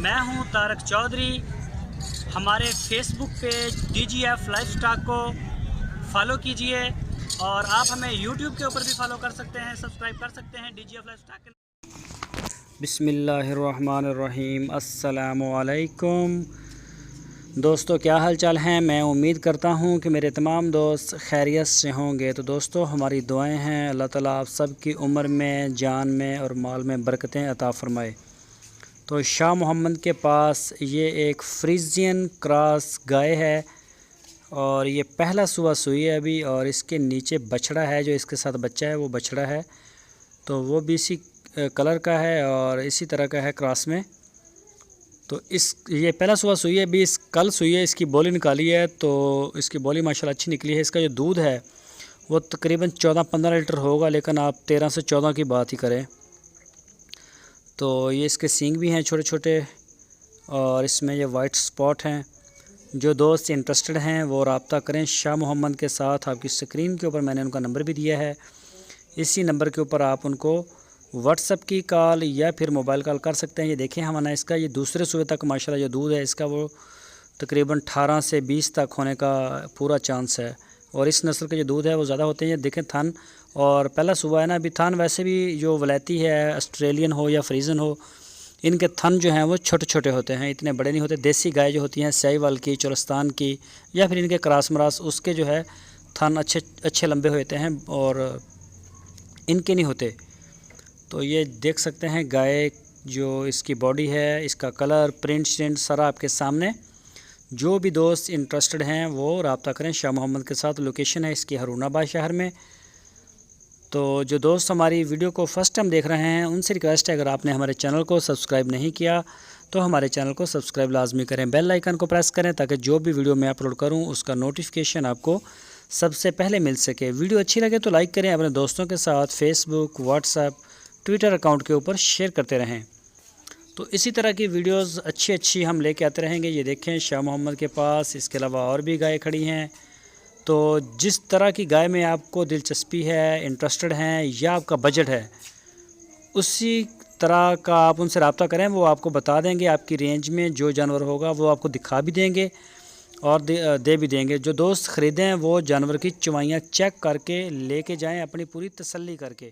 मैं हूं तारक चौधरी। हमारे Facebook page DGF life stock को फॉलो कीजिए और आप हमें यूट्यूब के ऊपर भी फॉलो कर सकते हैं, सब्सक्राइब कर सकते हैं DGF लाइफ स्टॉक के। बिस्मिल्लाहिर्रहमानिर्रहीम। अस्सलामु अलैकुम दोस्तों, क्या हाल चाल हैं। मैं उम्मीद करता हूं कि मेरे तमाम दोस्त खैरियत से होंगे। तो दोस्तों, हमारी दुआएं हैं अल्लाह ताला आप सब की उम्र में, जान में और माल में बरकतें अता फ़रमाए। तो शाह मोहम्मद के पास ये एक फ्रीजियन क्रॉस गाय है और ये पहला सुबह सुई है अभी, और इसके नीचे बछड़ा है जो इसके साथ बच्चा है, वो बछड़ा है तो वो भी इसी कलर का है और इसी तरह का है क्रॉस में। तो ये पहला सुबह सुई है, भी कल सुई है, इसकी बोली निकाली है तो इसकी बोली माशाल्लाह अच्छी निकली है। इसका जो दूध है वो तकरीबन 14-15 लीटर होगा, लेकिन आप 13 से 14 की बात ही करें। तो ये इसके सींग भी हैं छोटे छोटे और इसमें ये वाइट स्पॉट हैं। जो दोस्त इंटरेस्टेड हैं वो रब्ता करें शाह मोहम्मद के साथ। आपकी स्क्रीन के ऊपर मैंने उनका नंबर भी दिया है, इसी नंबर के ऊपर आप उनको व्हाट्सएप की कॉल या फिर मोबाइल कॉल कर सकते हैं। ये देखें हमारा इसका ये दूसरे सूबे तक माशाल्लाह जो दूध है इसका वो तकरीबन 18 से 20 तक होने का पूरा चांस है। और इस नस्ल के जो दूध है वो ज़्यादा होते हैं। ये देखें थन, और पहला सुबह है ना, अभी थन वैसे भी जो वलैती है, ऑस्ट्रेलियन हो या फ्रीजन हो, इनके थन जो हैं वो छोटे छोटे होते हैं, इतने बड़े नहीं होते। देसी गाय जो होती हैं साहिवाल की, चोलस्तान की या फिर इनके क्रॉस मरास, उसके जो है थन अच्छे लंबे होते हैं और इनके नहीं होते। तो ये देख सकते हैं गाय जो इसकी बॉडी है, इसका कलर, प्रिंट सारा आपके सामने। जो भी दोस्त इंटरेस्टेड हैं वो रब्ता करें शाह मोहम्मद के साथ। लोकेशन है इसकी हरूनाबाद शहर में। तो जो दोस्त हमारी वीडियो को फ़र्स्ट टाइम देख रहे हैं उनसे रिक्वेस्ट है, अगर आपने हमारे चैनल को सब्सक्राइब नहीं किया तो हमारे चैनल को सब्सक्राइब लाजमी करें, बेल आइकन को प्रेस करें ताकि जो भी वीडियो मैं अपलोड करूं उसका नोटिफिकेशन आपको सबसे पहले मिल सके। वीडियो अच्छी लगे तो लाइक करें, अपने दोस्तों के साथ फेसबुक, व्हाट्सएप, ट्विटर अकाउंट के ऊपर शेयर करते रहें। तो इसी तरह की वीडियोस अच्छी हम लेके आते रहेंगे। ये देखें शाह मोहम्मद के पास इसके अलावा और भी गाय खड़ी हैं। तो जिस तरह की गाय में आपको दिलचस्पी है, इंटरेस्टेड हैं या आपका बजट है, उसी तरह का आप उनसे रब्ता करें, वो आपको बता देंगे। आपकी रेंज में जो जानवर होगा वो आपको दिखा भी देंगे और दे भी देंगे। जो दोस्त ख़रीदें वो जानवर की चवाइयाँ चेक करके लेके जाएं अपनी पूरी तसल्ली करके।